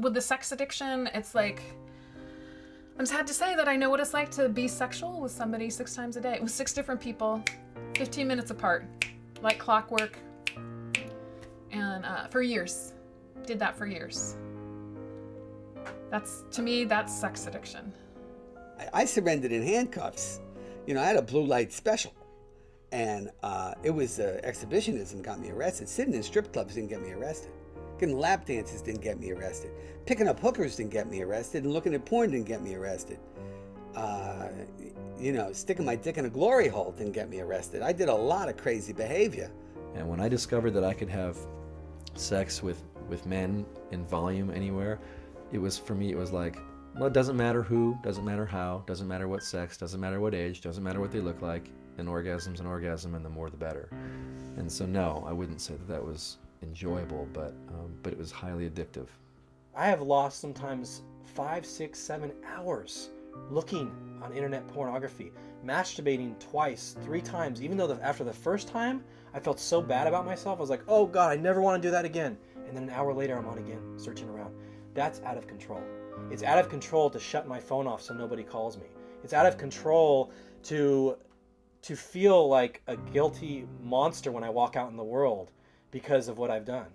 with the sex addiction, it's like, I'm sad to say that I know what it's like to be sexual with somebody 6 times a day, with 6 different people, 15 minutes apart, like clockwork, and for years. Did that for years. To me, that's sex addiction. I surrendered in handcuffs. You know, I had a blue light special. And it was exhibitionism got me arrested. Sitting in strip clubs didn't get me arrested. Getting lap dances didn't get me arrested. Picking up hookers didn't get me arrested. And looking at porn didn't get me arrested. You know, sticking my dick in a glory hole didn't get me arrested. I did a lot of crazy behavior. And when I discovered that I could have sex with men in volume anywhere, for me, it was like, well, it doesn't matter who, doesn't matter how, doesn't matter what sex, doesn't matter what age, doesn't matter what they look like. An orgasm's an orgasm, and the more the better. And so no, I wouldn't say that was enjoyable, but it was highly addictive. I have lost sometimes 5, 6, 7 hours looking on internet pornography, masturbating twice, 3 times, even though after the first time I felt so bad about myself. I was like, oh God, I never want to do that again. And then an hour later I'm on again, searching around. That's out of control. It's out of control to shut my phone off so nobody calls me. It's out of control to feel like a guilty monster when I walk out in the world because of what I've done.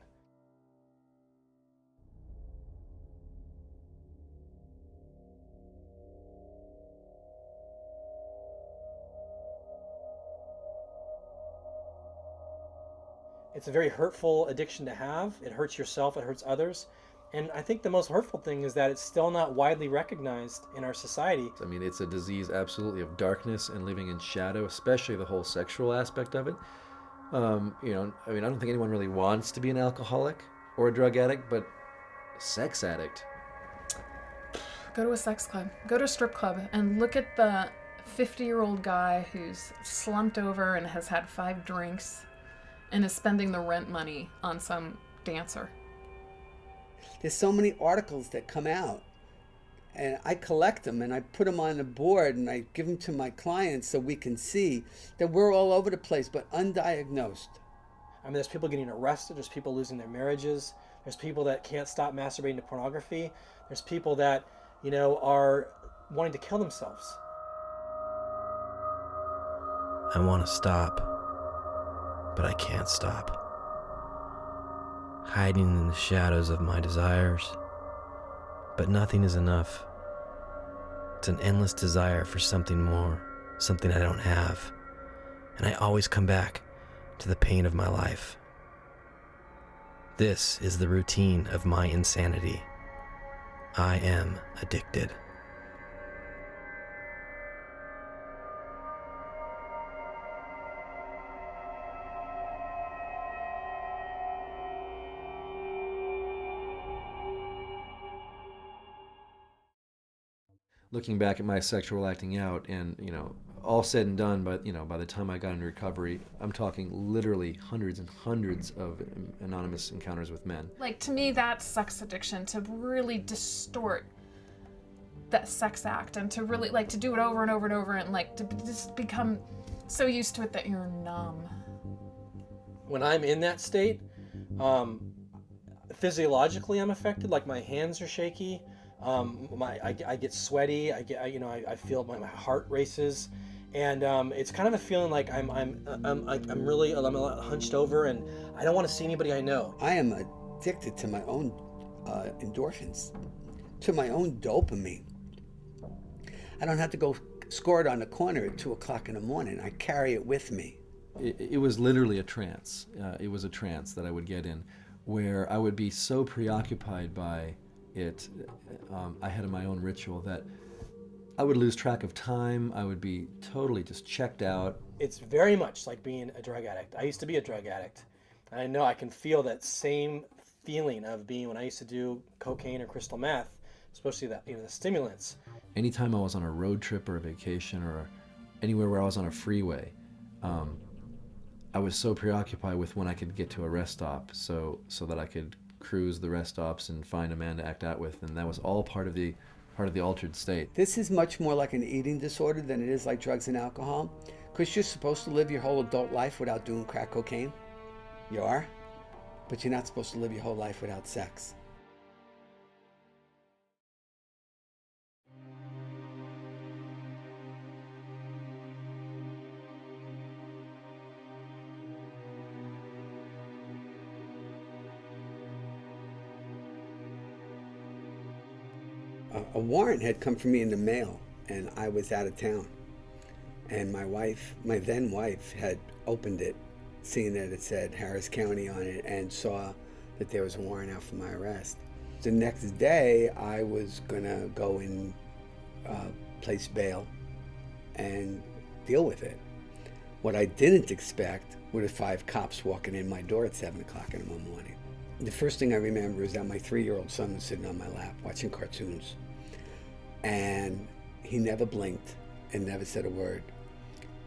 It's a very hurtful addiction to have. It hurts yourself, it hurts others. And I think the most hurtful thing is that it's still not widely recognized in our society. I mean, it's a disease absolutely of darkness and living in shadow, especially the whole sexual aspect of it. You know, I mean, I don't think anyone really wants to be an alcoholic or a drug addict, but a sex addict. Go to a sex club, go to a strip club, and look at the 50-year-old guy who's slumped over and has had 5 drinks and is spending the rent money on some dancer. There's so many articles that come out, and I collect them and I put them on the board and I give them to my clients so we can see that we're all over the place, but undiagnosed. I mean, there's people getting arrested, there's people losing their marriages, there's people that can't stop masturbating to pornography, there's people that, you know, are wanting to kill themselves. I want to stop, but I can't stop. Hiding in the shadows of my desires, but nothing is enough. It's an endless desire for something more, something I don't have, and I always come back to the pain of my life. This is the routine of my insanity. I am addicted. Looking back at my sexual acting out, and you know, all said and done, but you know, by the time I got into recovery, I'm talking literally hundreds and hundreds of anonymous encounters with men. Like, to me, that's sex addiction, to really distort that sex act and to really, like, to do it over and over and over and, like, to just become so used to it that you're numb. When I'm in that state, physiologically I'm affected, like my hands are shaky. I get sweaty. I feel my heart races, and it's kind of a feeling like I'm really hunched over, and I don't want to see anybody I know. I am addicted to my own endorphins, to my own dopamine. I don't have to go score it on the corner at 2:00 in the morning. I carry it with me. It was literally a trance. It was a trance that I would get in, where I would be so preoccupied by it, I had my own ritual that I would lose track of time. I would be totally just checked out. It's very much like being a drug addict. I used to be a drug addict. And I know I can feel that same feeling of being when I used to do cocaine or crystal meth, especially the stimulants. Anytime I was on a road trip or a vacation or anywhere where I was on a freeway, I was so preoccupied with when I could get to a rest stop so that I could cruise the rest stops and find a man to act out with, and that was all part of the altered state. This is much more like an eating disorder than it is like drugs and alcohol, because you're supposed to live your whole adult life without doing crack cocaine. You are, but you're not supposed to live your whole life without sex. a warrant had come for me in the mail, and I was out of town. And my then wife, had opened it, seeing that it said Harris County on it, and saw that there was a warrant out for my arrest. The next day, I was gonna go and place bail and deal with it. What I didn't expect were the 5 cops walking in my door at 7 o'clock in the morning. The first thing I remember is that my 3-year-old son was sitting on my lap watching cartoons. And he never blinked and never said a word.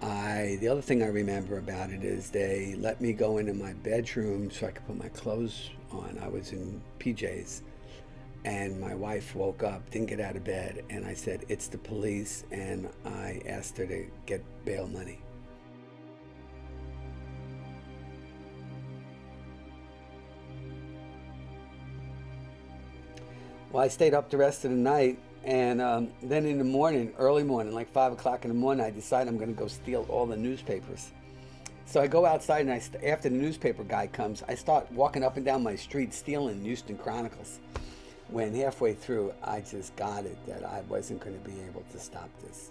The other thing I remember about it is they let me go into my bedroom so I could put my clothes on. I was in PJs. And my wife woke up, didn't get out of bed, and I said, "It's the police," and I asked her to get bail money. Well, I stayed up the rest of the night, and then in the morning, early morning, like 5 o'clock in the morning, I decided I'm going to go steal all the newspapers. So I go outside, and after the newspaper guy comes, I start walking up and down my street stealing Houston Chronicles. When halfway through, I just got it that I wasn't going to be able to stop this.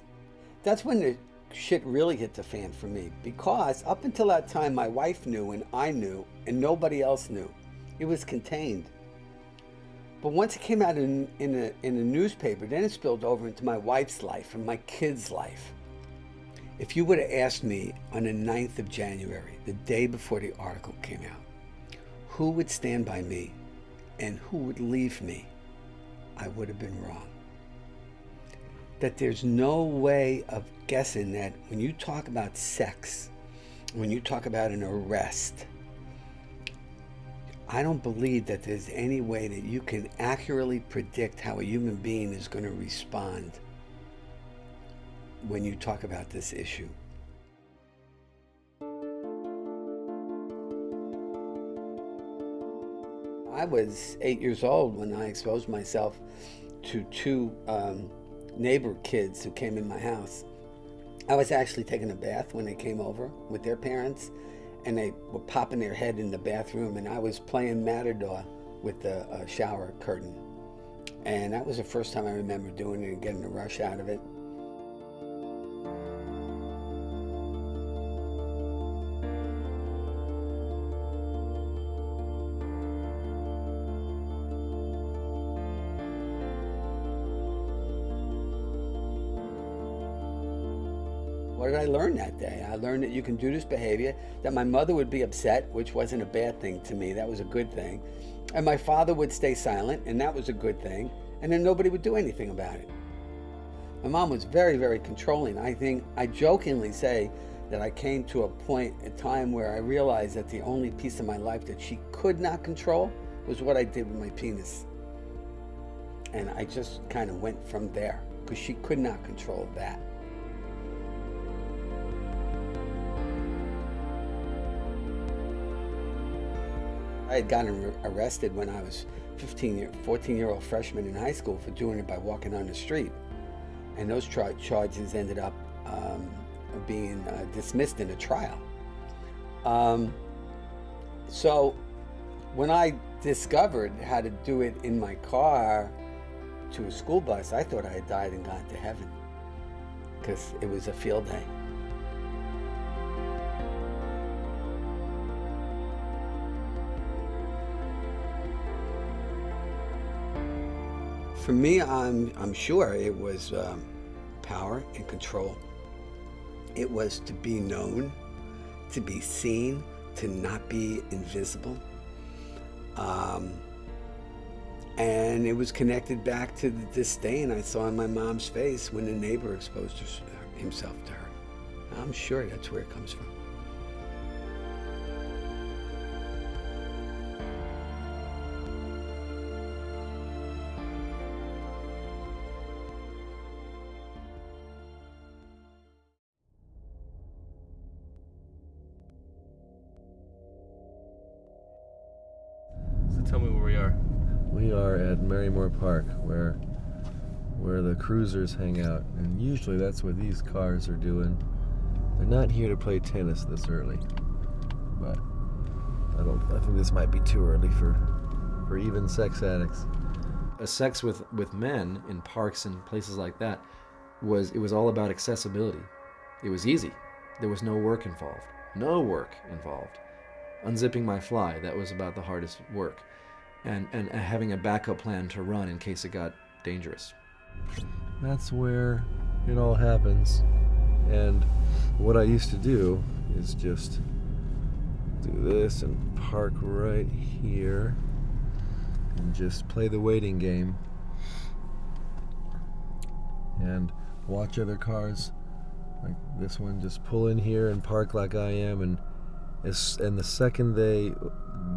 That's when the shit really hit the fan for me, because up until that time, my wife knew and I knew and nobody else knew. It was contained. But once it came out in a newspaper, then it spilled over into my wife's life and my kids' life. If you would have asked me on the 9th of January, the day before the article came out, who would stand by me and who would leave me, I would have been wrong. That there's no way of guessing that when you talk about sex, when you talk about an arrest, I don't believe that there's any way that you can accurately predict how a human being is going to respond when you talk about this issue. I was 8 years old when I exposed myself to 2 neighbor kids who came in my house. I was actually taking a bath when they came over with their parents, and they were popping their head in the bathroom, and I was playing Matador with the shower curtain. And that was the first time I remember doing it and getting a rush out of it. What did I learn that day? I learned that you can do this behavior, that my mother would be upset, which wasn't a bad thing to me, that was a good thing. And my father would stay silent, and that was a good thing. And then nobody would do anything about it. My mom was very, very controlling. I jokingly say that I came to a point in time where I realized that the only piece of my life that she could not control was what I did with my penis. And I just kind of went from there, because she could not control that. I had gotten arrested when I was 14-year-old freshman in high school for doing it by walking on the street. And those charges ended up being dismissed in a trial. So when I discovered how to do it in my car to a school bus, I thought I had died and gone to heaven, because it was a field day. For me, I'm sure it was power and control. It was to be known, to be seen, to not be invisible. And it was connected back to the disdain I saw in my mom's face when the neighbor exposed himself to her. I'm sure that's where it comes from. Tell me where we are. We are at Marymore Park, where the cruisers hang out, and usually that's what these cars are doing. They're not here to play tennis this early, but I think this might be too early for even sex addicts. sex with men in parks and places like that was all about accessibility. It was easy. There was no work involved. No work involved. Unzipping my fly, that was about the hardest work. And having a backup plan to run in case it got dangerous. That's where it all happens. And what I used to do is just do this and park right here and just play the waiting game and watch other cars like this one just pull in here and park like I am, and the second they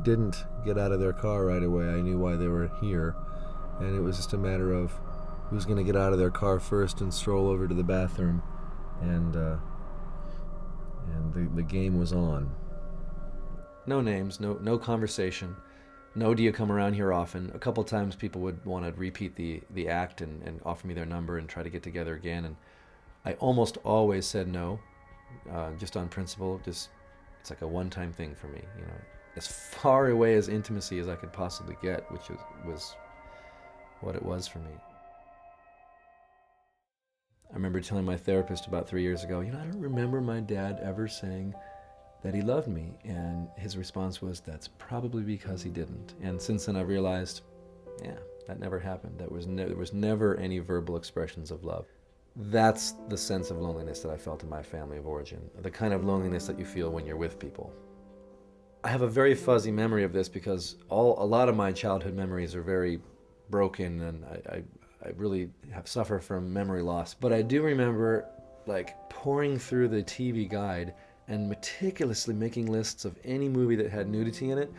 didn't get out of their car right away, I knew why they were here, and it was just a matter of who's going to get out of their car first and stroll over to the bathroom, and the game was on. No names, no conversation. No, do you come around here often? A couple times people would want to repeat the act and offer me their number and try to get together again, and I almost always said no, just on principle. Just it's like a one-time thing for me, you know, as far away as intimacy as I could possibly get, which was what it was for me. I remember telling my therapist about 3 years ago, you know, I don't remember my dad ever saying that he loved me, and his response was, that's probably because he didn't. And since then I've realized, yeah, that never happened. There was never any verbal expressions of love. That's the sense of loneliness that I felt in my family of origin, the kind of loneliness that you feel when you're with people. I have a very fuzzy memory of this because a lot of my childhood memories are very broken, and I really suffer from memory loss. But I do remember like pouring through the TV guide and meticulously making lists of any movie that had nudity in it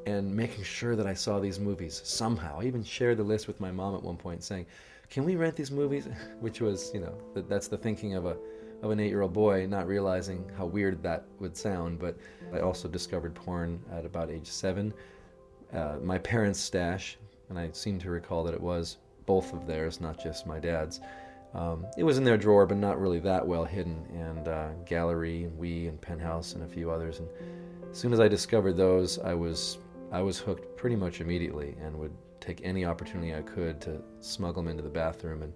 and making sure that I saw these movies somehow. I even shared the list with my mom at one point saying, can we rent these movies? Which was, you know, that's the thinking of an 8-year-old boy, not realizing how weird that would sound. But I also discovered porn at about age 7. My parents' stash, and I seem to recall that it was both of theirs, not just my dad's. It was in their drawer, but not really that well hidden, and Gallery and Wii and Penthouse and a few others. And as soon as I discovered those, I was hooked pretty much immediately and would take any opportunity I could to smuggle them into the bathroom. And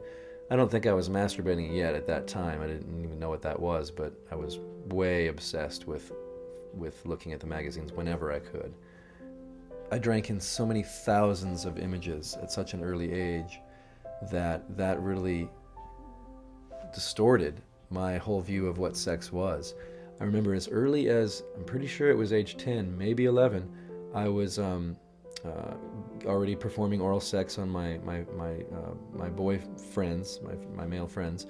I don't think I was masturbating yet at that time. I didn't even know what that was, but I was way obsessed with looking at the magazines whenever I could. I drank in so many thousands of images at such an early age that really distorted my whole view of what sex was. I remember as early as, I'm pretty sure it was age 10, maybe 11, I was already performing oral sex on my boy friends, my male friends,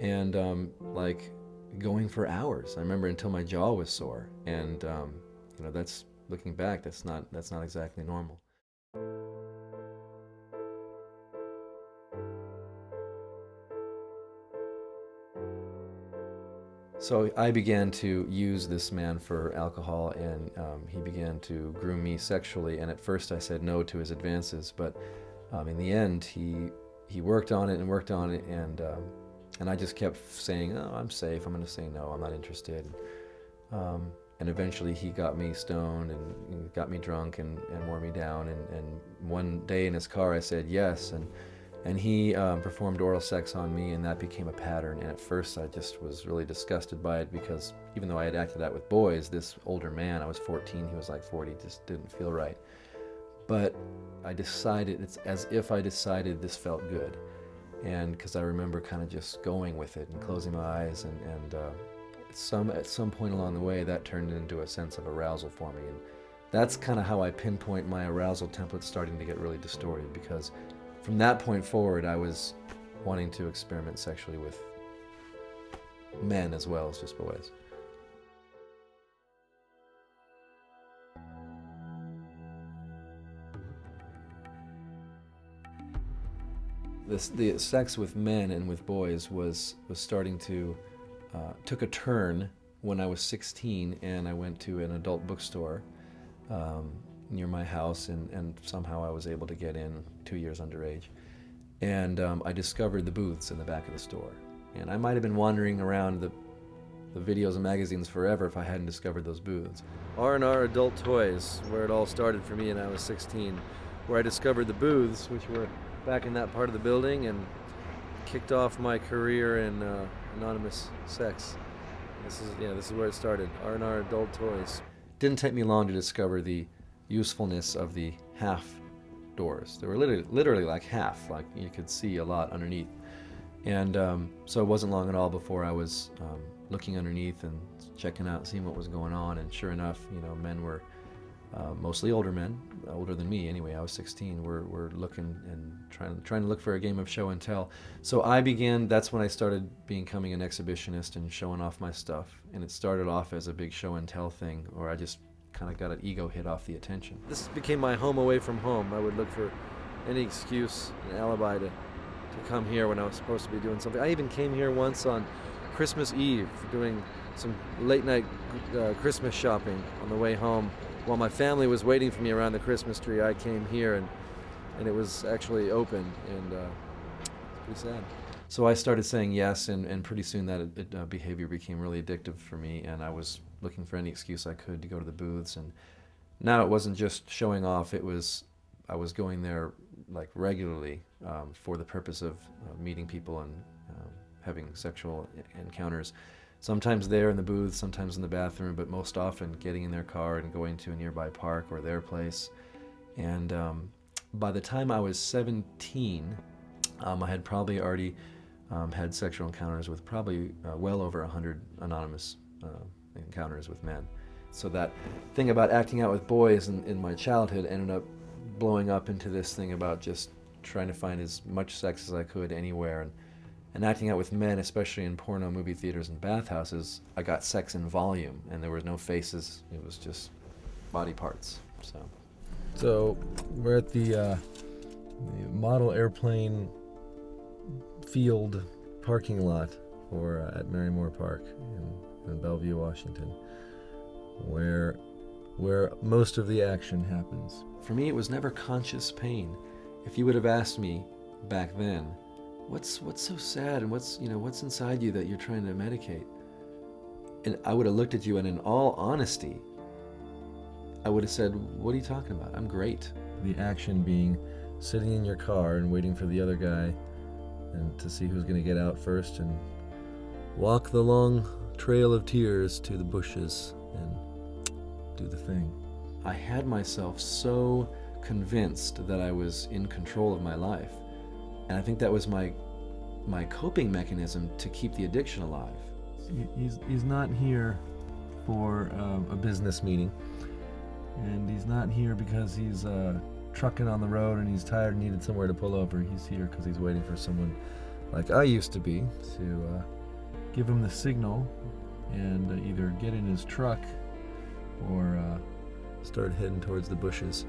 and like going for hours. I remember until my jaw was sore, and you know, that's, looking back, that's not exactly normal. So I began to use this man for alcohol, and he began to groom me sexually. And at first I said no to his advances, but in the end he worked on it, and I just kept saying, oh, I'm safe, I'm going to say no, I'm not interested. And eventually he got me stoned and got me drunk and wore me down. And one day in his car I said yes, and he performed oral sex on me, and that became a pattern. And at first I just was really disgusted by it, because even though I had acted that with boys, this older man, I was 14, he was like 40, just didn't feel right. But I decided, it's as if I decided this felt good. And because I remember kind of just going with it and closing my eyes, and at some point along the way that turned into a sense of arousal for me. And that's kind of how I pinpoint my arousal template starting to get really distorted, because from that point forward, I was wanting to experiment sexually with men as well as just boys. The sex with men and with boys was starting to took a turn when I was 16, and I went to an adult bookstore near my house, and somehow I was able to get in 2 years underage. And I discovered the booths in the back of the store. And I might have been wandering around the videos and magazines forever if I hadn't discovered those booths. R&R Adult Toys, where it all started for me, and I was 16, where I discovered the booths, which were back in that part of the building and kicked off my career in anonymous sex. This is where it started. R&R Adult Toys. Didn't take me long to discover the usefulness of the half doors. They were literally like half, like you could see a lot underneath. And so it wasn't long at all before I was looking underneath and checking out, seeing what was going on. And sure enough, men were mostly older men, older than me anyway. I was 16. We're looking and trying to look for a game of show and tell. So that's when I started becoming an exhibitionist and showing off my stuff. And it started off as a big show and tell thing, or I just kind of got an ego hit off the attention. This became my home away from home. I would look for any excuse, an alibi to come here when I was supposed to be doing something. I even came here once on Christmas Eve doing some late night Christmas shopping on the way home. While my family was waiting for me around the Christmas tree, I came here and it was actually open, and it's pretty sad. So I started saying yes, and pretty soon that behavior became really addictive for me, and I was looking for any excuse I could to go to the booths. And now it wasn't just showing off, I was going there like regularly for the purpose of meeting people and having sexual encounters. Sometimes there in the booth, sometimes in the bathroom, but most often getting in their car and going to a nearby park or their place. And by the time I was 17, I had probably already had sexual encounters with probably well over 100 anonymous encounters with men. So that thing about acting out with boys in my childhood ended up blowing up into this thing about just trying to find as much sex as I could anywhere. And acting out with men, especially in porno movie theaters and bathhouses, I got sex in volume, and there were no faces. It was just body parts. So we're at the model airplane field parking lot at Marymore Park in Bellevue, Washington, where most of the action happens. For me, it was never conscious pain. If you would have asked me back then, what's so sad and what's inside you that you're trying to medicate? And I would have looked at you, and in all honesty, I would have said, what are you talking about? I'm great. The action being sitting in your car and waiting for the other guy and to see who's going to get out first and walk the long trail of tears to the bushes and do the thing. I had myself so convinced that I was in control of my life. And I think that was my coping mechanism to keep the addiction alive. He's not here for a business meeting, and he's not here because he's trucking on the road and he's tired and needed somewhere to pull over. He's here because he's waiting for someone like I used to be to give him the signal and either get in his truck or start heading towards the bushes.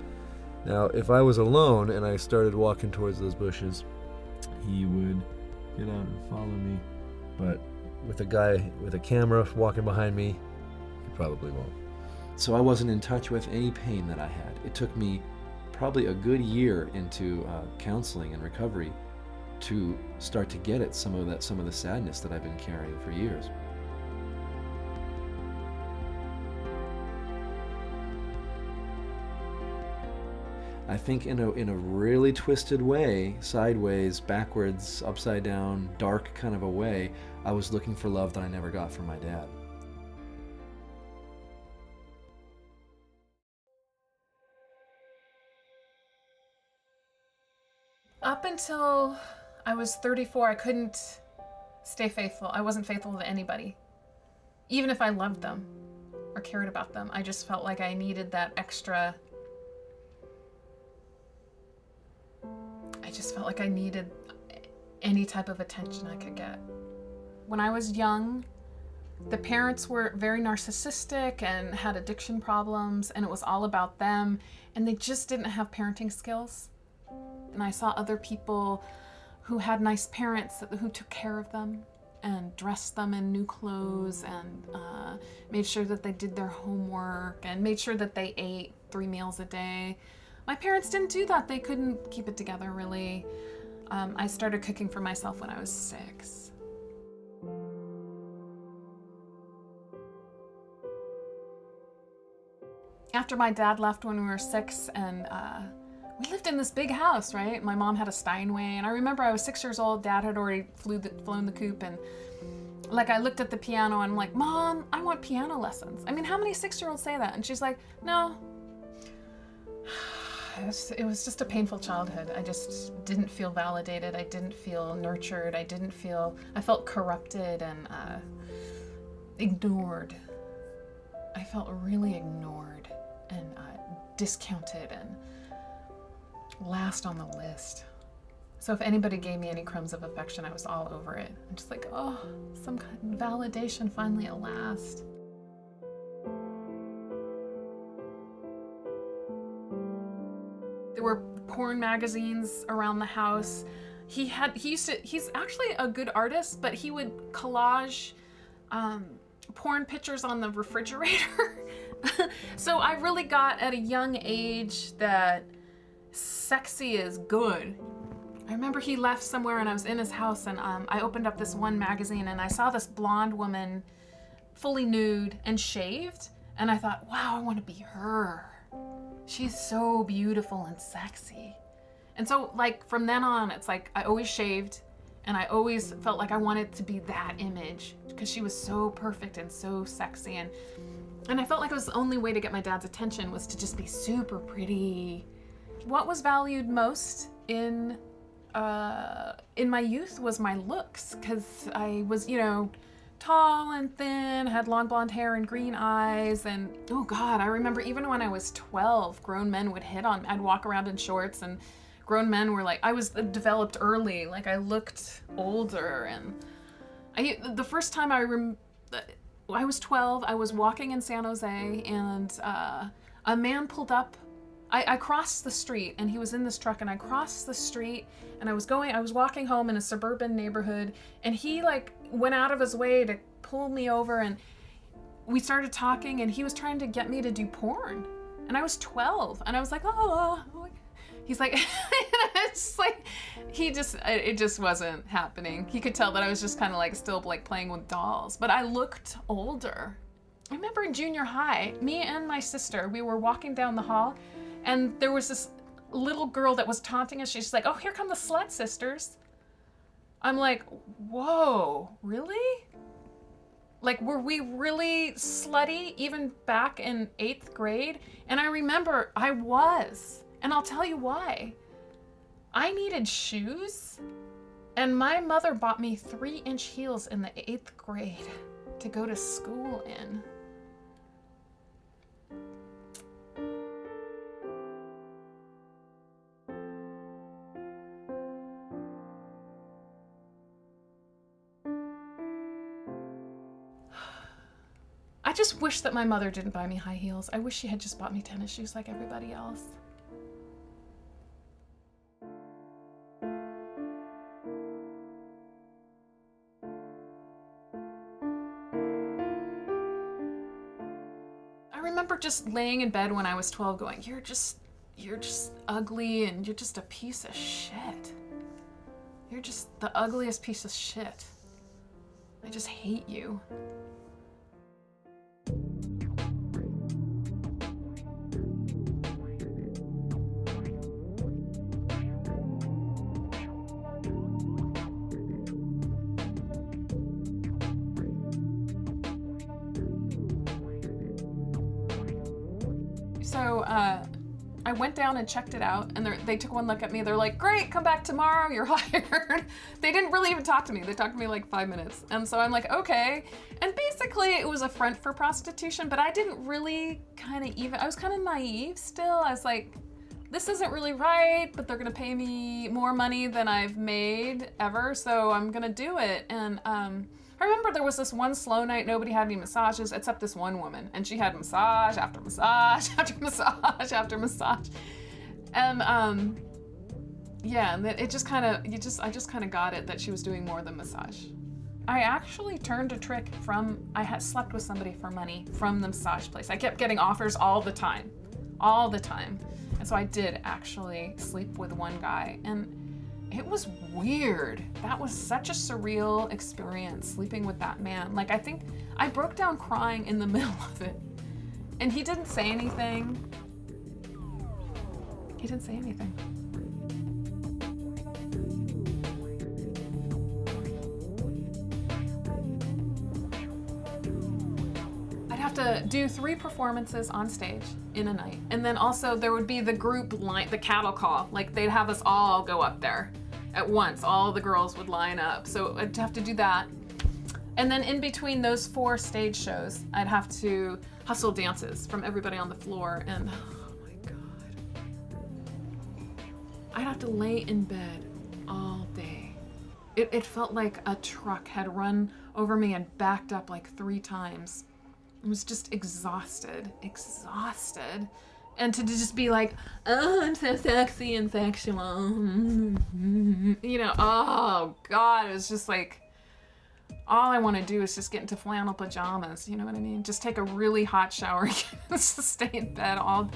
Now, if I was alone and I started walking towards those bushes, he would get out and follow me. But with a guy with a camera walking behind me, he probably won't. So I wasn't in touch with any pain that I had. It took me probably a good year into counseling and recovery to start to get at some of the sadness that I've been carrying for years. I think in a really twisted way, sideways, backwards, upside down, dark kind of a way, I was looking for love that I never got from my dad. Up until I was 34, I couldn't stay faithful. I wasn't faithful to anybody. Even if I loved them or cared about them, I just felt like I needed that extra. I just felt like I needed any type of attention I could get. When I was young, the parents were very narcissistic and had addiction problems, and it was all about them, and they just didn't have parenting skills. And I saw other people who had nice parents who took care of them and dressed them in new clothes and made sure that they did their homework and made sure that they ate 3 meals a day. My parents didn't do that. They couldn't keep it together, really. I started cooking for myself when I was 6. After my dad left when we were 6 and we lived in this big house, right? My mom had a Steinway, and I remember I was 6 years old. Dad had already flown the coop, and like I looked at the piano and I'm like, Mom, I want piano lessons. I mean, how many 6-year-olds say that? And she's like, no. It was just a painful childhood. I just didn't feel validated. I didn't feel nurtured. I felt corrupted and ignored. I felt really ignored and discounted and last on the list. So if anybody gave me any crumbs of affection, I was all over it. I'm just like, oh, some kind of validation finally at last. There were porn magazines around the house. He's actually a good artist, but he would collage porn pictures on the refrigerator. So I really got at a young age that sexy is good. I remember he left somewhere and I was in his house, and I opened up this one magazine and I saw this blonde woman fully nude and shaved, and I thought, wow, I want to be her. She's so beautiful and sexy. And so like from then on, it's like I always shaved, and I always felt like I wanted to be that image because she was so perfect and so sexy, and I felt like it was the only way to get my dad's attention was to just be super pretty. What was valued most in my youth was my looks, because I was, tall and thin, had long blonde hair and green eyes, and oh God, I remember even when I was 12, grown men would hit on me. I'd walk around in shorts and grown men were like, I was developed early, like I looked older, and the first time I was 12, I was walking in San Jose, and a man pulled up. I crossed the street, and he was in this truck, and I crossed the street, and I was walking home in a suburban neighborhood, and he like went out of his way to pull me over, and we started talking, and he was trying to get me to do porn, and I was 12, and I was like, oh, he's like, it's like, it just wasn't happening. He could tell that I was just kind of like still like playing with dolls, but I looked older. I remember in junior high, me and my sister, we were walking down the hall, and there was this little girl that was taunting us. She's like, oh, here come the slut sisters. I'm like, whoa, really? Like, were we really slutty even back in 8th grade? And I remember I was, and I'll tell you why. I needed shoes, and my mother bought me 3-inch heels in the 8th grade to go to school in. I just wish that my mother didn't buy me high heels. I wish she had just bought me tennis shoes like everybody else. I remember just laying in bed when I was 12 going, you're just ugly, and you're just a piece of shit. You're just the ugliest piece of shit. I just hate you. So I went down and checked it out, and they took one look at me. They're like, great, come back tomorrow, you're hired. They didn't really even talk to me. They talked to me like 5 minutes. And so I'm like, okay. And basically it was a front for prostitution, but I didn't really I was kind of naive still. I was like, this isn't really right, but they're gonna pay me more money than I've made ever, so I'm gonna do it. And I remember there was this one slow night, nobody had any massages except this one woman, and she had massage after massage after massage after massage. And yeah, and it just kind of, I just kind of got it that she was doing more than massage. I actually turned a trick I had slept with somebody for money from the massage place. I kept getting offers all the time. And so I did actually sleep with one guy, and it was weird. That was such a surreal experience, sleeping with that man. Like, I think I broke down crying in the middle of it, and he didn't say anything. He didn't say anything. I'd have to do 3 performances on stage in a night. And then also there would be the group line, the cattle call. Like they'd have us all go up there at once. All the girls would line up. So I'd have to do that. And then in between those 4 stage shows, I'd have to hustle dances from everybody on the floor. And oh my God. I'd have to lay in bed all day. It felt like a truck had run over me and backed up like 3 times. I was just exhausted. And to just be like, oh, I'm so sexy and sexual. You know, oh God, it was just like, all I want to do is just get into flannel pajamas, you know what I mean? Just take a really hot shower, just stay in bed all,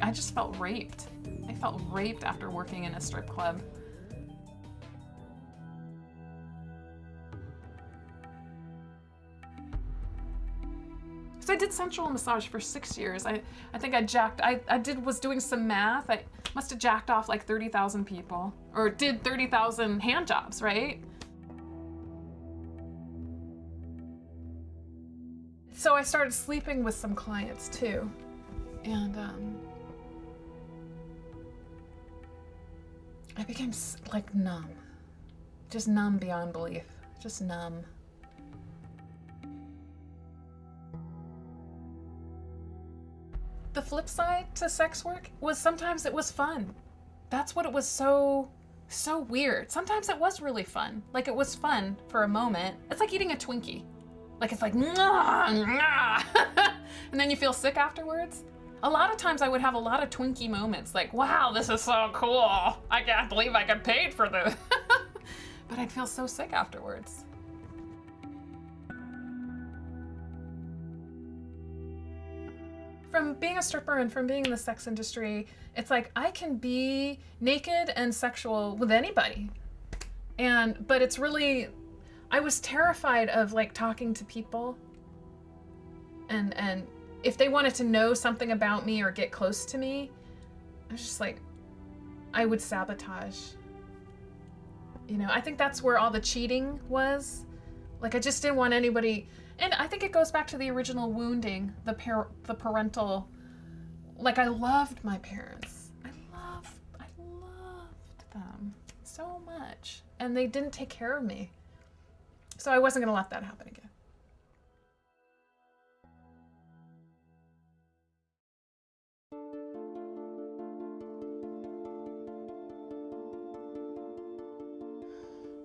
I just felt raped. I felt raped after working in a strip club. So I did sensual massage for 6 years. I think I was doing some math. I must have jacked off like 30,000 people, or did 30,000 hand jobs, right? So I started sleeping with some clients too. And I became like numb. Just numb beyond belief. Just numb. The flip side to sex work was sometimes it was fun. That's what it was so weird. Sometimes it was really fun. Like it was fun for a moment. It's like eating a Twinkie. Like it's like, and then you feel sick afterwards. A lot of times I would have a lot of Twinkie moments like, wow, this is so cool. I can't believe I got paid for this. But I'd feel so sick afterwards. From being a stripper and from being in the sex industry, it's like I can be naked and sexual with anybody. But it's really, I was terrified of like talking to people and if they wanted to know something about me or get close to me, I was just like, I would sabotage. You know, I think that's where all the cheating was. Like I just didn't want anybody. And I think it goes back to the original wounding, the parental, like I loved my parents. I loved them so much. And they didn't take care of me. So I wasn't gonna let that happen again.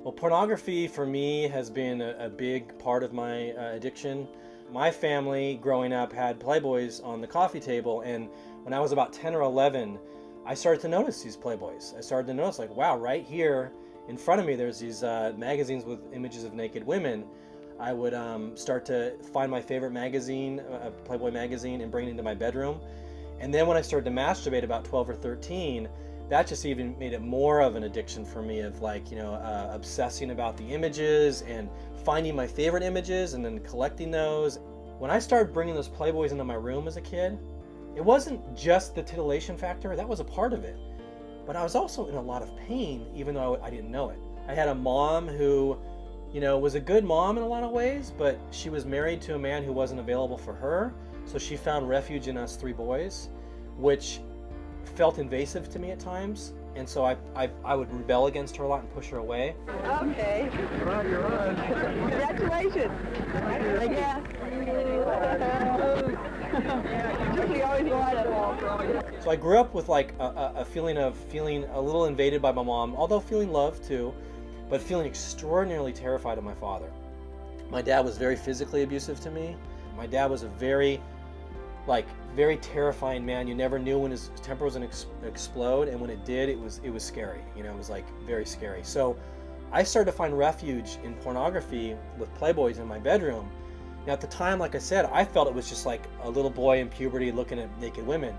Well, pornography for me has been a big part of my addiction. My family growing up had Playboys on the coffee table, and when I was about 10 or 11, I started to notice these Playboys. I started to notice like, wow, right here in front of me there's these magazines with images of naked women. I would start to find my favorite magazine, a Playboy magazine, and bring it into my bedroom. And then when I started to masturbate about 12 or 13, that just even made it more of an addiction for me of like, you know, obsessing about the images and finding my favorite images and then collecting those. When I started bringing those Playboys into my room as a kid, it wasn't just the titillation factor, that was a part of it. But I was also in a lot of pain, even though I didn't know it. I had a mom who, you know, was a good mom in a lot of ways, but she was married to a man who wasn't available for her. So she found refuge in us 3 boys, which felt invasive to me at times, and so I would rebel against her a lot and push her away. Okay. You're on. Congratulations. Yeah. We always wanted. So I grew up with like a feeling of feeling a little invaded by my mom, although feeling loved too, but feeling extraordinarily terrified of my father. My dad was very physically abusive to me. My dad was a very terrifying man. You never knew when his temper was going to explode, and when it did, it was scary. You know, it was like very scary. So I started to find refuge in pornography with Playboys in my bedroom. Now at the time, like I said, I felt it was just like a little boy in puberty looking at naked women.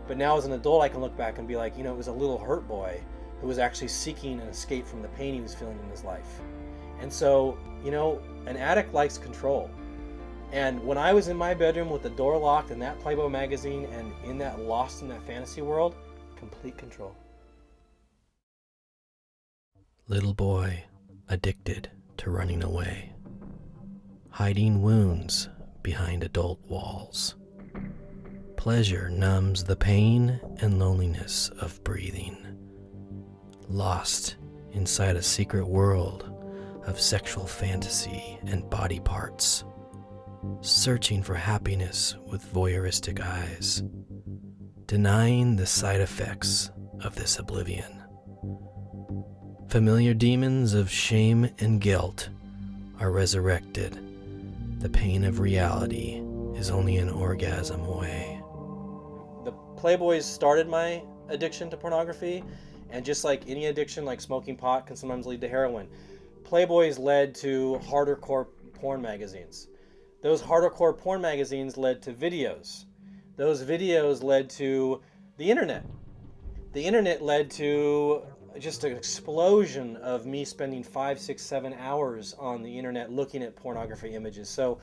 But now as an adult, I can look back and be like, you know, it was a little hurt boy who was actually seeking an escape from the pain he was feeling in his life. And so, you know, an addict likes control. And when I was in my bedroom with the door locked and that Playboy magazine and lost in that fantasy world, Complete control. Little boy addicted to running away, hiding wounds behind adult walls. Pleasure numbs the pain and loneliness of breathing, lost inside a secret world of sexual fantasy and body parts, searching for happiness with voyeuristic eyes, denying the side effects of this oblivion. Familiar demons of shame and guilt are resurrected. The pain of reality is only an orgasm away. The Playboys started my addiction to pornography, and just like any addiction, like smoking pot can sometimes lead to heroin, Playboys led to hardcore porn magazines. Those hardcore porn magazines led to videos. Those videos led to the internet. The internet led to just an explosion of me spending 5, 6, 7 hours on the internet looking at pornography images. So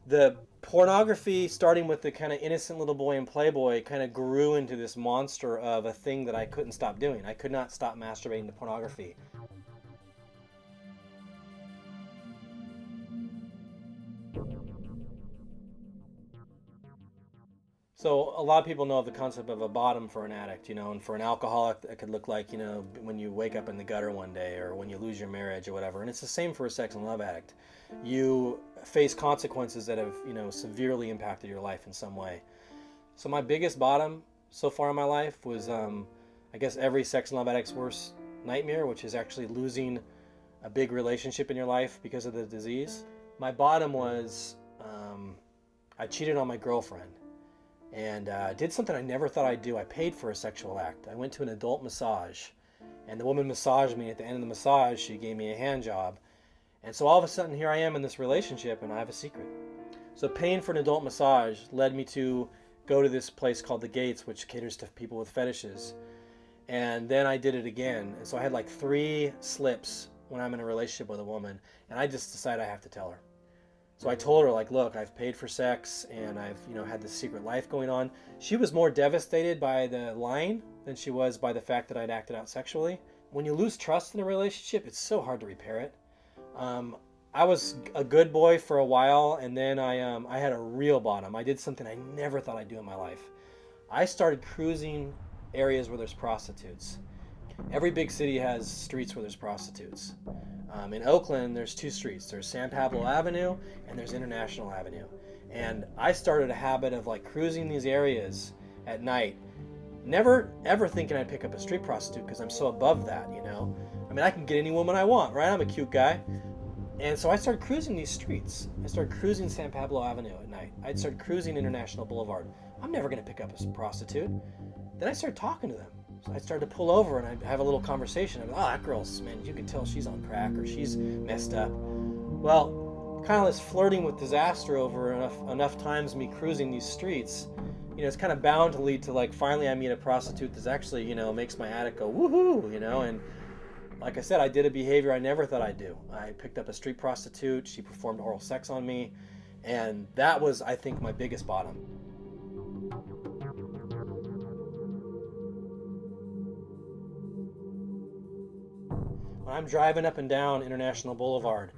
the pornography, starting with the kind of innocent little boy in Playboy, kind of grew into this monster of a thing that I couldn't stop doing. I could not stop masturbating to pornography. So a lot of people know of the concept of a bottom for an addict, and for an alcoholic, it could look like, when you wake up in the gutter one day or when you lose your marriage or whatever. And it's the same for a sex and love addict. You face consequences that have, severely impacted your life in some way. So my biggest bottom so far in my life was, I guess, every sex and love addict's worst nightmare, which is actually losing a big relationship in your life because of the disease. My bottom was I cheated on my girlfriend. And did something I never thought I'd do. I paid for a sexual act. I went to an adult massage, and the woman massaged me. At the end of the massage, she gave me a hand job. And so all of a sudden, here I am in this relationship, and I have a secret. So paying for an adult massage led me to go to this place called The Gates, which caters to people with fetishes. And then I did it again. And so I had like 3 slips when I'm in a relationship with a woman, and I just decided I have to tell her. So I told her, like, look, I've paid for sex and I've, had this secret life going on. She was more devastated by the lying than she was by the fact that I'd acted out sexually. When you lose trust in a relationship, it's so hard to repair it. I was a good boy for a while, and then I had a real bottom. I did something I never thought I'd do in my life. I started cruising areas where there's prostitutes. Every big city has streets where there's prostitutes. In Oakland, there's 2 streets. There's San Pablo Avenue and there's International Avenue. And I started a habit of like cruising these areas at night, never ever thinking I'd pick up a street prostitute because I'm so above that, I mean, I can get any woman I want, right? I'm a cute guy. And so I started cruising these streets. I started cruising San Pablo Avenue at night. I started cruising International Boulevard. I'm never going to pick up a prostitute. Then I started talking to them. So I started to pull over and I'd have a little conversation. I'd be, that girl's, man, you can tell she's on crack or she's messed up. Well, kind of this flirting with disaster over enough times me cruising these streets, it's kind of bound to lead to like finally I meet a prostitute that's actually, makes my addict go woohoo, and like I said, I did a behavior I never thought I'd do. I picked up a street prostitute, she performed oral sex on me, and that was, I think, my biggest bottom. When I'm driving up and down International Boulevard,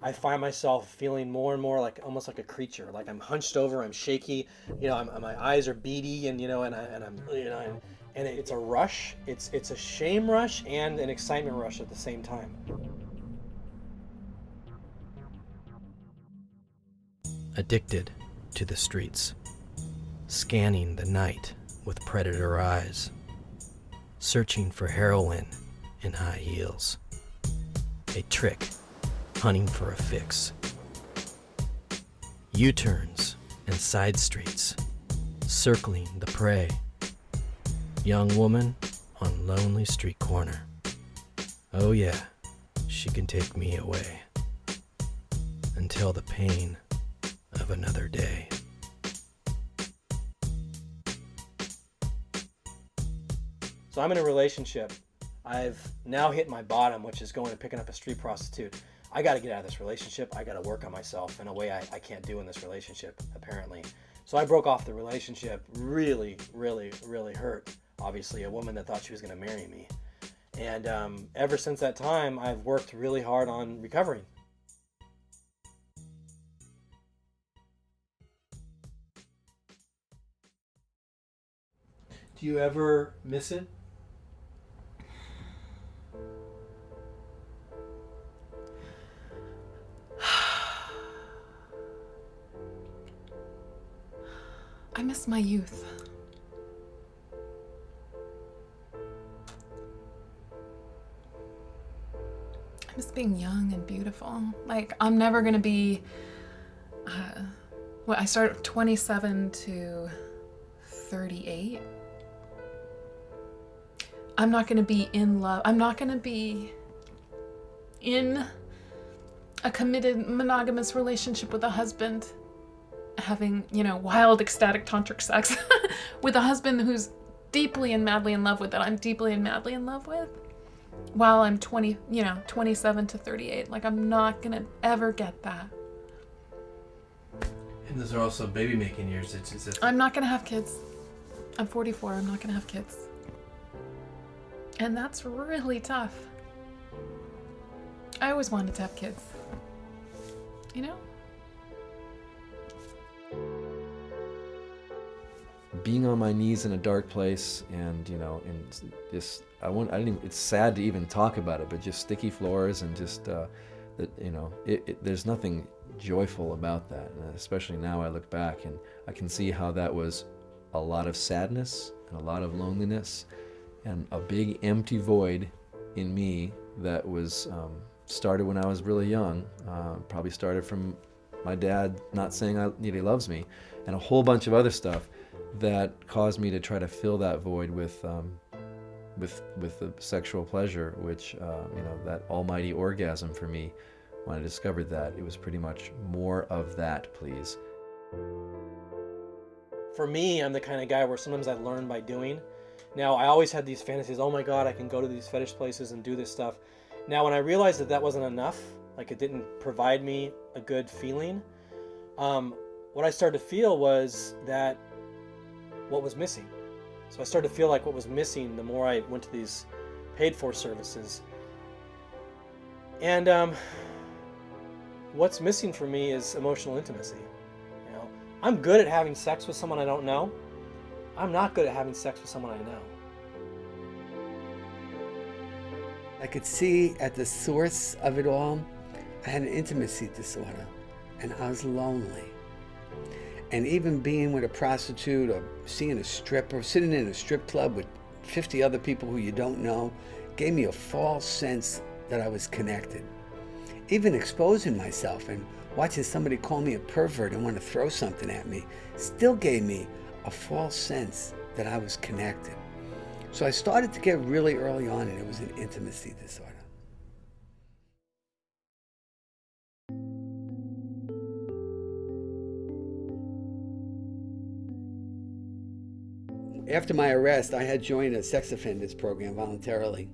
I find myself feeling more and more like almost like a creature. Like I'm hunched over, I'm shaky, my eyes are beady, and and it's a rush. It's a shame rush and an excitement rush at the same time. Addicted to the streets, scanning the night with predator eyes, searching for heroin in high heels. A trick, hunting for a fix. U-turns and side streets, circling the prey. Young woman on lonely street corner. Oh yeah, she can take me away. Until the pain of another day. So I'm in a relationship. I've now hit my bottom, which is going and picking up a street prostitute. I got to get out of this relationship. I got to work on myself in a way I can't do in this relationship, apparently. So I broke off the relationship, really, really, really hurt. obviously a woman that thought she was going to marry me. And ever since that time, I've worked really hard on recovering. Do you ever miss it? I miss my youth. I miss being young and beautiful. Like, I'm never gonna be, I started 27 to 38. I'm not gonna be in love. I'm not gonna be in a committed monogamous relationship with a husband, having, wild ecstatic tantric sex with a husband who's deeply and madly in love with, that I'm deeply and madly in love with, while I'm 27 to 38. Like, I'm not gonna ever get that. And those are also baby making years. I'm not gonna have kids. I'm 44, I'm not gonna have kids. And that's really tough. I always wanted to have kids. Being on my knees in a dark place, and this, it's sad to even talk about it, but just sticky floors, and just there's nothing joyful about that. And especially now I look back and I can see how that was a lot of sadness and a lot of loneliness and a big empty void in me that was started when I was really young. Probably started from my dad not saying he loves me, and a whole bunch of other stuff that caused me to try to fill that void with the sexual pleasure, which that almighty orgasm for me. When I discovered that, it was pretty much more of that, please. For me, I'm the kind of guy where sometimes I learn by doing. Now, I always had these fantasies, oh my God, I can go to these fetish places and do this stuff. Now, when I realized that wasn't enough, like it didn't provide me a good feeling, what I started to feel was that what was missing. So I started to feel like what was missing the more I went to these paid for services. And what's missing for me is emotional intimacy. I'm good at having sex with someone I don't know. I'm not good at having sex with someone I know. I could see at the source of it all, I had an intimacy disorder, and I was lonely. And even being with a prostitute, or seeing a stripper, sitting in a strip club with 50 other people who you don't know, gave me a false sense that I was connected. Even exposing myself and watching somebody call me a pervert and want to throw something at me still gave me a false sense that I was connected. So I started to get really early on, and it was an intimacy disorder. After my arrest, I had joined a sex offenders program voluntarily.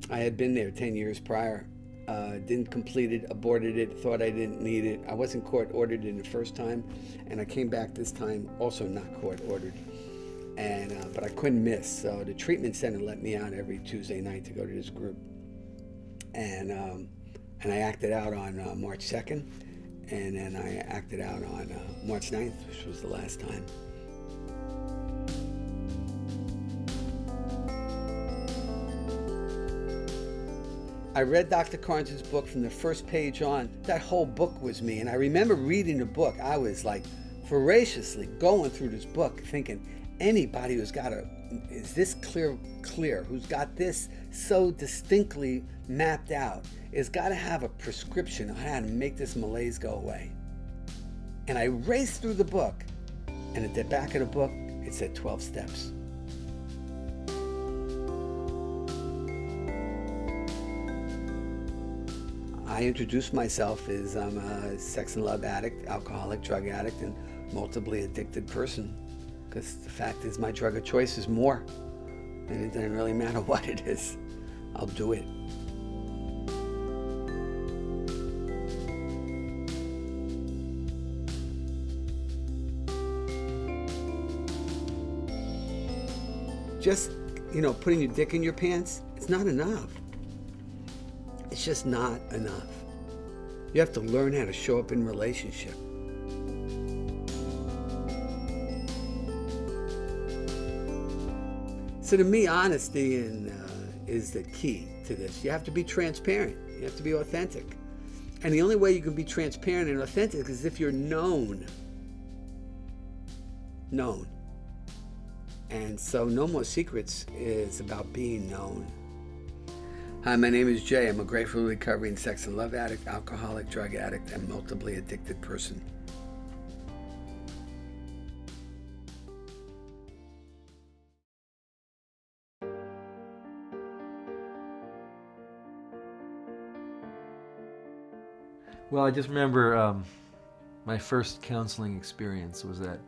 I had been there 10 years prior. Didn't complete it, aborted it, thought I didn't need it. I wasn't court ordered in the first time, and I came back this time also not court ordered. And but I couldn't miss, so the treatment center let me out every Tuesday night to go to this group. And I acted out on March 2nd, and then I acted out on March 9th, which was the last time. I read Dr. Carnes' book from the first page on. That whole book was me. And I remember reading the book. I was like voraciously going through this book thinking, anybody who's got is this clear, who's got this so distinctly mapped out, has got to have a prescription on how to make this malaise go away. And I raced through the book. And at the back of the book, it said 12 steps. I introduced myself as I'm a sex and love addict, alcoholic, drug addict, and multiply addicted person. Because the fact is, my drug of choice is more. And it doesn't really matter what it is. I'll do it. Just putting your dick in your pants, it's not enough. It's just not enough. You have to learn how to show up in relationship. So to me, honesty is the key to this. You have to be transparent. You have to be authentic. And the only way you can be transparent and authentic is if you're known. Known. And so No More Secrets is about being known. Hi, my name is Jay. I'm a grateful, recovering sex and love addict, alcoholic, drug addict, and multiply addicted person. Well, I just remember my first counseling experience was that,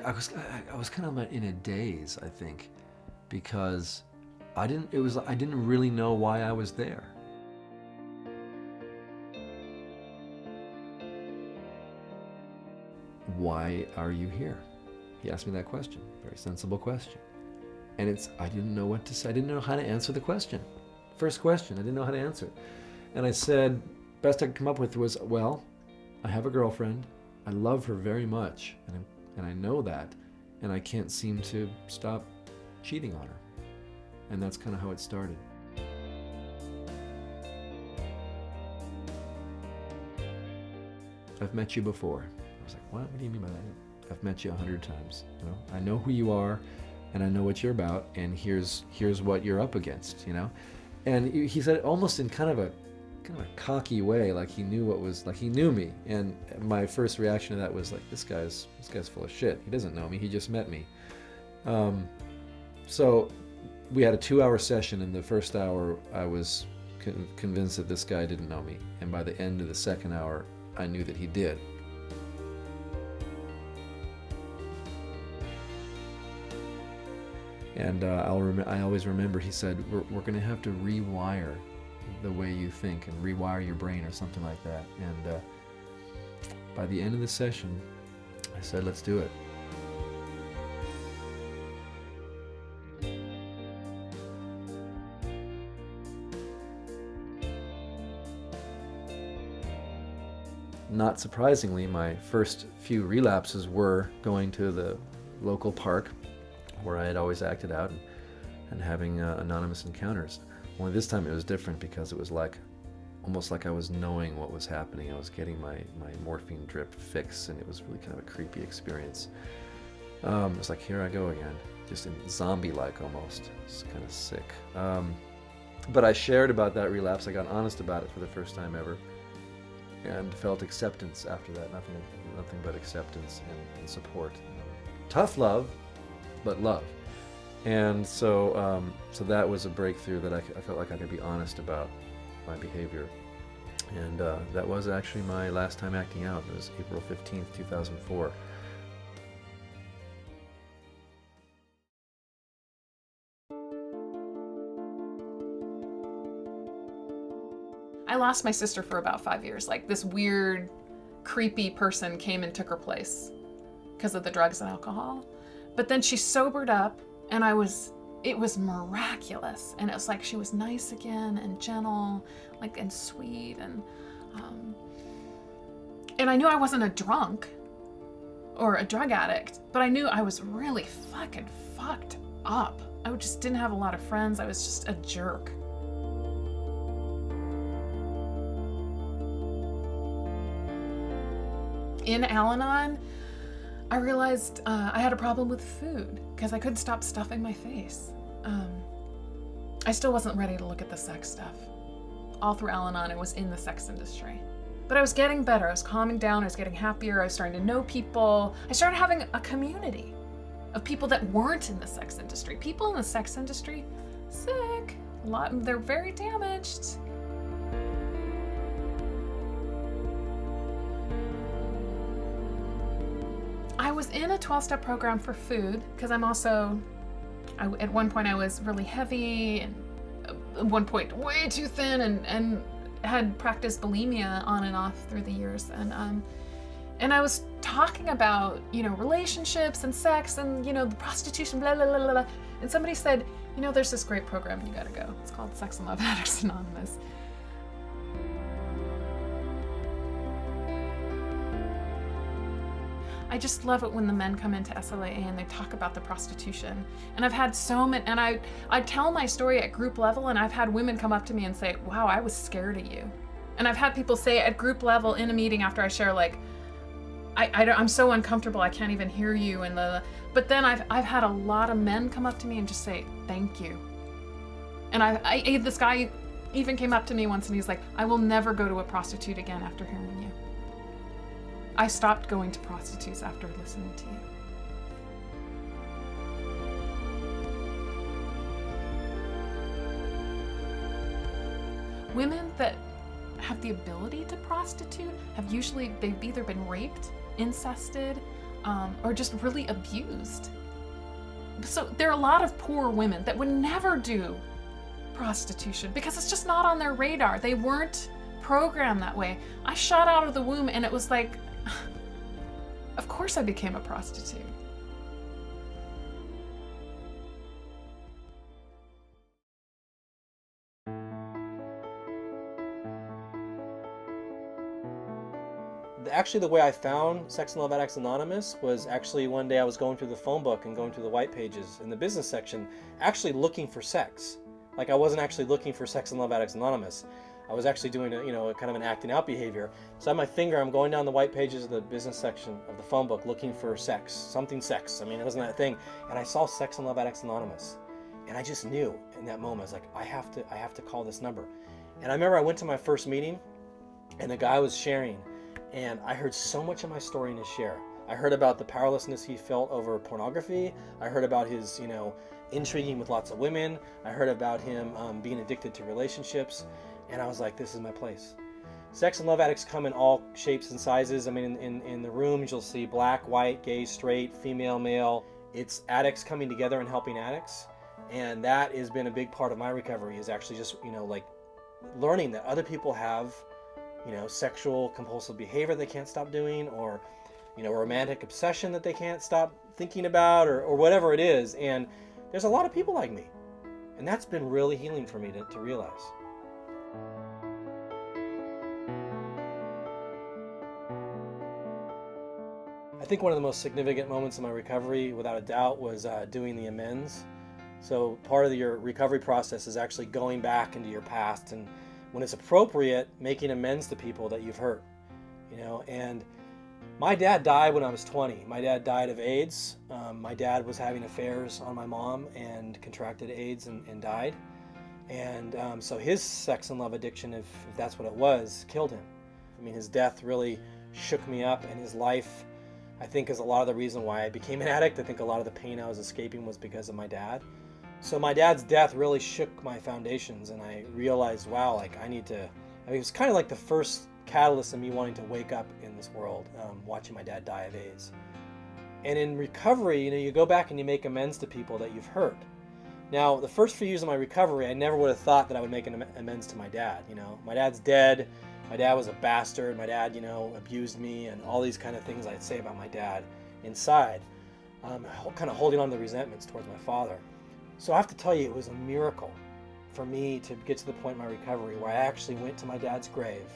I was kind of in a daze, I think, because I didn't really know why I was there. Why are you here? He asked me that question, very sensible question. And I didn't know what to say. I didn't know how to answer the question. First question, I didn't know how to answer it. And I said, best I could come up with was, well, I have a girlfriend. I love her very much, and I know that, and I can't seem to stop cheating on her. And that's kind of how it started. I've met you before. I was like, what do you mean by that? I've met you 100 times. I know who you are, and I know what you're about, and here's what you're up against, And he said it almost in kind of a cocky way, like he knew me. And my first reaction to that was like, this guy's full of shit. He doesn't know me. He just met me. So we had a 2-hour session. In the first hour, I was convinced that this guy didn't know me. And by the end of the second hour, I knew that he did. And I always remember he said, we're going to have to rewire the way you think and rewire your brain or something like that. And by the end of the session, I said, let's do it. Not surprisingly, my first few relapses were going to the local park where I had always acted out and having anonymous encounters. Only this time it was different because it was almost like I was knowing what was happening. I was getting my morphine drip fix, and it was really kind of a creepy experience. It was like, here I go again, just zombie-like almost. It's kind of sick. But I shared about that relapse. I got honest about it for the first time ever, and felt acceptance after that. Nothing but acceptance and support. Tough love, but love. And so that was a breakthrough that I felt like I could be honest about my behavior. And that was actually my last time acting out. It was April 15th, 2004. I lost my sister for about 5 years. Like, this weird, creepy person came and took her place because of the drugs and alcohol. But then she sobered up, and it was miraculous. And it was like she was nice again and gentle, and sweet. And I knew I wasn't a drunk or a drug addict, but I knew I was really fucking fucked up. I just didn't have a lot of friends. I was just a jerk. In Al-Anon, I realized I had a problem with food because I couldn't stop stuffing my face. I still wasn't ready to look at the sex stuff. All through Al-Anon, I was in the sex industry. But I was getting better. I was calming down. I was getting happier. I was starting to know people. I started having a community of people that weren't in the sex industry. People in the sex industry, sick. They're very damaged. I was in a 12-step program for food because at one point I was really heavy, and at one point way too thin, and had practiced bulimia on and off through the years. And And I was talking about, relationships and sex and, the prostitution, blah, blah, blah, blah, blah. And somebody said, there's this great program and you gotta go. It's called Sex and Love Addicts Anonymous. I just love it when the men come into SLAA and they talk about the prostitution. And I've had so many, and I tell my story at group level, and I've had women come up to me and say, wow, I was scared of you. And I've had people say at group level in a meeting after I share, like, I'm so uncomfortable, I can't even hear you. But then I've had a lot of men come up to me and just say, thank you. And this guy even came up to me once and he's like, I will never go to a prostitute again after hearing you. I stopped going to prostitutes after listening to you. Women that have the ability to prostitute they've either been raped, incested, or just really abused. So there are a lot of poor women that would never do prostitution because it's just not on their radar. They weren't programmed that way. I shot out of the womb and it was like, of course I became a prostitute. Actually, the way I found Sex and Love Addicts Anonymous was actually one day I was going through the phone book and going through the white pages in the business section, actually looking for sex. Like, I wasn't actually looking for Sex and Love Addicts Anonymous. I was actually doing a kind of an acting out behavior. So I have my finger, I'm going down the white pages of the business section of the phone book looking for sex, something sex. I mean, it wasn't that thing. And I saw Sex and Love Addicts Anonymous. And I just knew in that moment, I was like, I have to call this number. And I remember I went to my first meeting and the guy was sharing, and I heard so much of my story in his share. I heard about the powerlessness he felt over pornography. I heard about his, intriguing with lots of women. I heard about him being addicted to relationships. And I was like, this is my place. Sex and Love Addicts come in all shapes and sizes. I mean, in the rooms, you'll see black, white, gay, straight, female, male. It's addicts coming together and helping addicts. And that has been a big part of my recovery, is actually just, like learning that other people have, sexual compulsive behavior they can't stop doing, or, romantic obsession that they can't stop thinking about, or whatever it is. And there's a lot of people like me. And that's been really healing for me to realize. I think one of the most significant moments in my recovery, without a doubt, was doing the amends. So part of your recovery process is actually going back into your past, and when it's appropriate, making amends to people that you've hurt. And my dad died when I was 20. My dad died of AIDS. My dad was having affairs on my mom and contracted AIDS and died. And so his sex and love addiction, if that's what it was, killed him. I mean, his death really shook me up, and his life, I think, is a lot of the reason why I became an addict. I think a lot of the pain I was escaping was because of my dad. So my dad's death really shook my foundations, and I realized, wow, like it was kind of like the first catalyst of me wanting to wake up in this world, watching my dad die of AIDS. And in recovery, you go back and you make amends to people that you've hurt. Now, the first few years of my recovery, I never would have thought that I would make an amends to my dad. My dad's dead. My dad was a bastard. My dad, abused me, and all these kind of things I'd say about my dad inside, kind of holding on to the resentments towards my father. So I have to tell you, it was a miracle for me to get to the point in my recovery where I actually went to my dad's grave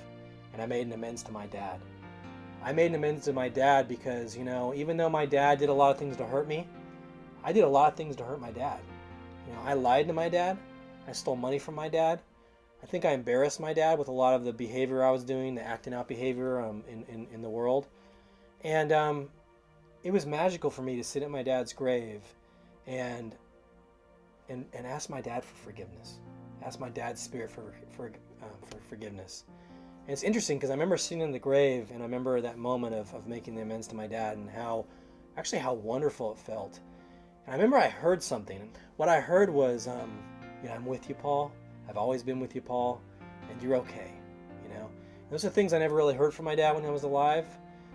and I made an amends to my dad. I made an amends to my dad because, even though my dad did a lot of things to hurt me, I did a lot of things to hurt my dad. I lied to my dad. I stole money from my dad. I think I embarrassed my dad with a lot of the behavior I was doing, the acting out behavior in the world. And it was magical for me to sit at my dad's grave and ask my dad for forgiveness. Ask my dad's spirit for forgiveness. And it's interesting because I remember sitting in the grave, and I remember that moment of making the amends to my dad, and how wonderful it felt. And I remember I heard something. What I heard was, I'm with you, Paul. I've always been with you, Paul, and you're okay. Those are things I never really heard from my dad when he was alive.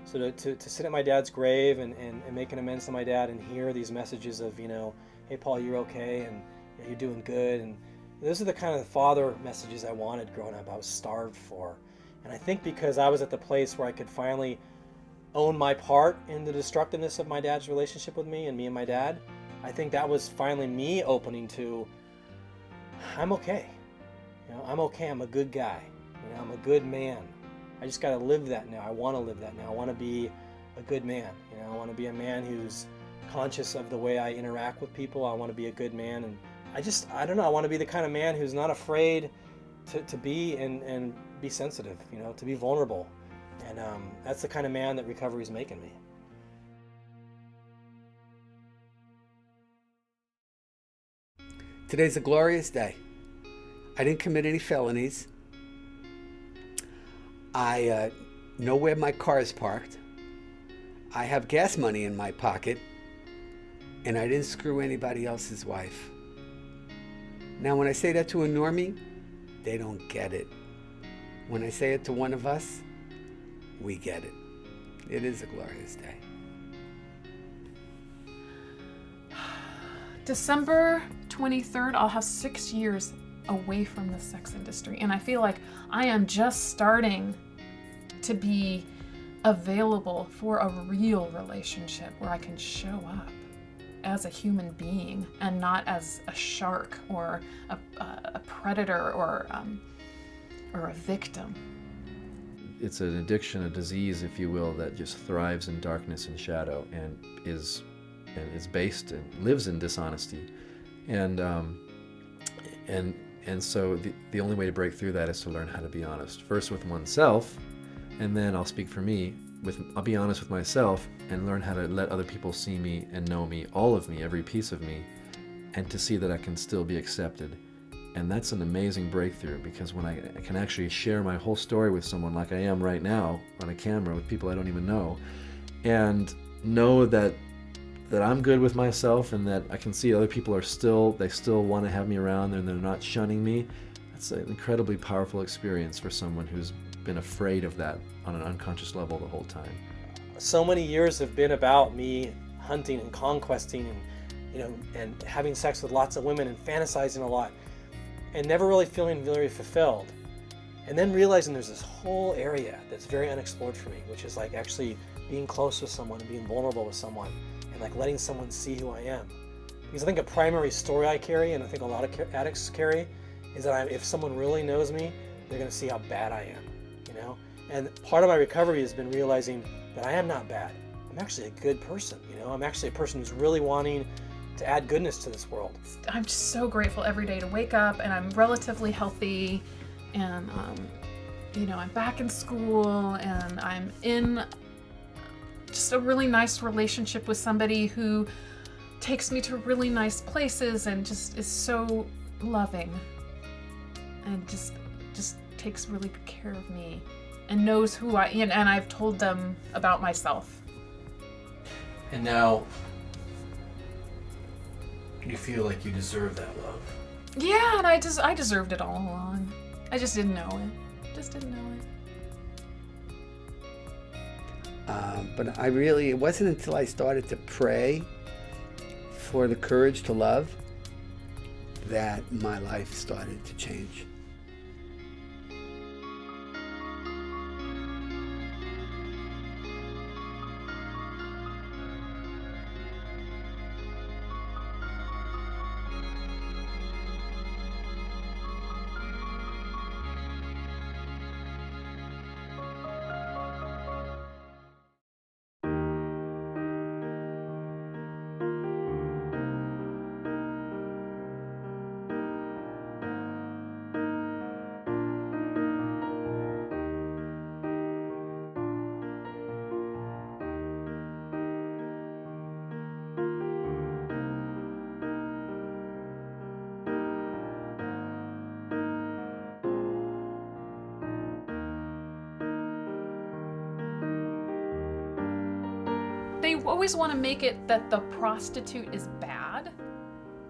So to sit at my dad's grave and make an amends to my dad and hear these messages of, hey, Paul, you're okay, and you're doing good. And those are the kind of father messages I wanted growing up. I was starved for. And I think because I was at the place where I could finally own my part in the destructiveness of my dad's relationship with me and me and my dad, I think that was finally me opening to, I'm okay. You know, I'm okay. I'm a good guy. You know, I'm a good man. I just got to live that now. I want to live that now. I want to be a good man. You know, I want to be a man who's conscious of the way I interact with people. I want to be a good man. And I don't know. I want to be the kind of man who's not afraid to be and be sensitive, you know, to be vulnerable. And that's the kind of man that recovery is making me. Today's a glorious day. I didn't commit any felonies. I know where my car is parked. I have gas money in my pocket. And I didn't screw anybody else's wife. Now, when I say that to a normie, they don't get it. When I say it to one of us, we get it. It is a glorious day. December 23rd, I'll have 6 years away from the sex industry. And I feel like I am just starting to be available for a real relationship where I can show up as a human being and not as a shark or a predator or a victim. It's an addiction, a disease, if you will, that just thrives in darkness and shadow and is based and lives in dishonesty. And so the only way to break through that is to learn how to be honest. First with oneself, and then I'll speak for me. I'll be honest with myself and learn how to let other people see me and know me, all of me, every piece of me, and to see that I can still be accepted. And that's an amazing breakthrough, because when I can actually share my whole story with someone like I am right now on a camera with people I don't even know, and know that I'm good with myself and that I can see other people they still want to have me around and they're not shunning me, that's an incredibly powerful experience for someone who's been afraid of that on an unconscious level the whole time. So many years have been about me hunting and conquesting and, you know, and having sex with lots of women and fantasizing a lot and never really feeling very fulfilled. And then realizing there's this whole area that's very unexplored for me, which is like actually being close with someone and being vulnerable with someone and like letting someone see who I am. Because I think a primary story I carry, and I think a lot of addicts carry, is that if someone really knows me, they're going to see how bad I am, you know? And part of my recovery has been realizing that I am not bad. I'm actually a good person, you know? I'm actually a person who's really wanting to add goodness to this world. I'm just so grateful every day to wake up and I'm relatively healthy and, you know, I'm back in school and I'm in just a really nice relationship with somebody who takes me to really nice places and just is so loving and just takes really good care of me and knows who I am, and I've told them about myself. And now you feel like you deserve that love. Yeah, and I deserved it all along. I just didn't know it. But it wasn't until I started to pray for the courage to love that my life started to change. They always want to make it that the prostitute is bad,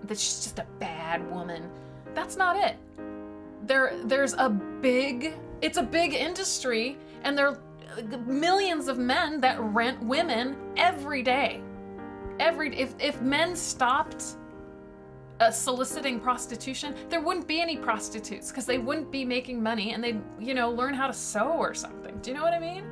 that she's just a bad woman. That's not it. It's a big industry, and there are millions of men that rent women every day. If men stopped soliciting prostitution, there wouldn't be any prostitutes because they wouldn't be making money and they'd, learn how to sew or something. Do you know what I mean?